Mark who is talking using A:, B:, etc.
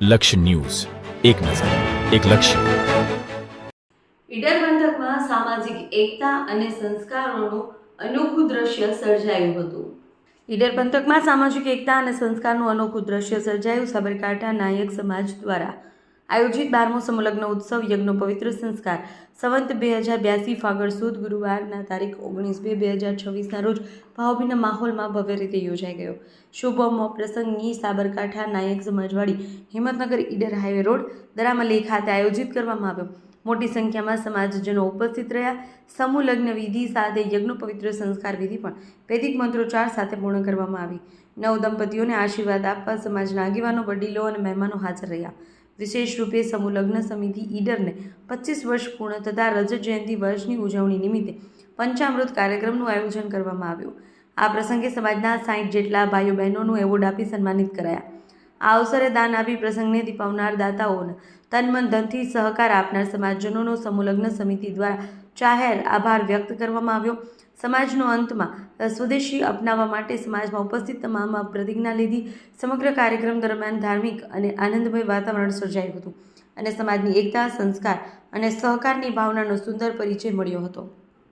A: લક્ષ્ય ન્યૂઝ, એક નજર, એક લક્ષ્ય.
B: ઈડર પંથકમાં સામાજિક એકતા અને સંસ્કારોનું અનોખું દ્રશ્ય સર્જાયું હતું. ઈડર પંથકમાં સામાજિક એકતા અને સંસ્કારનું અનોખું દ્રશ્ય સર્જાયું. સાબરકાંઠા નાયક સમાજ દ્વારા આયોજિત 12મો સમૂહલગ્ન ઉત્સવ યજ્ઞનો પવિત્ર સંસ્કાર સંવત 2082 ફાગણ સુદ ગુરુવારના તારીખ 19/2/2026ના રોજ ભાવભીના માહોલમાં ભવ્ય રીતે યોજાઈ ગયો. શુભ પ્રસંગની સાબરકાંઠા નાયક સમાજવાડી હિંમતનગર ઈડર હાઈવે રોડ દરામલી ખાતે આયોજિત કરવામાં આવ્યો. મોટી સંખ્યામાં સમાજજનો ઉપસ્થિત રહ્યા. સમૂહ લગ્ન વિધિ સાથે યજ્ઞ પવિત્ર સંસ્કાર વિધિ પણ વૈદિક મંત્રોચ્ચાર સાથે પૂર્ણ કરવામાં આવી. નવ દંપતીઓને આશીર્વાદ આપવા સમાજના આગેવાનો, વડીલો અને મહેમાનો હાજર રહ્યા. વિશેષ રૂપે સમૂહ લગ્ન સમિતિ ઈડરને 25 વર્ષ પૂર્ણ થતા રજત જયંતિ વર્ષની ઉજવણી નિમિત્તે પંચામૃત કાર્યક્રમનું આયોજન કરવામાં આવ્યું. આ પ્રસંગે સમાજના 60 જેટલા ભાઈઓ બહેનોનું એવોર્ડ આપી સન્માનિત કરાયા. આ અવસરે દાન આપી પ્રસંગને દીપાવનાર દાતાઓને તન મન ધનથી સહકાર આપનાર સમાજજનોનો સમૂહ લગ્ન સમિતિ દ્વારા જાહેર આભાર વ્યક્ત કરવામાં આવ્યો. સમાજનો અંતમાં સ્વદેશી અપનાવવા માટે સમાજમાં ઉપસ્થિત તમામ પ્રતિજ્ઞા લીધી. સમગ્ર કાર્યક્રમ દરમિયાન ધાર્મિક અને આનંદમય વાતાવરણ સર્જાયું હતું અને સમાજની એકતા, સંસ્કાર અને સહકારની ભાવનાનો સુંદર પરિચય મળ્યો હતો.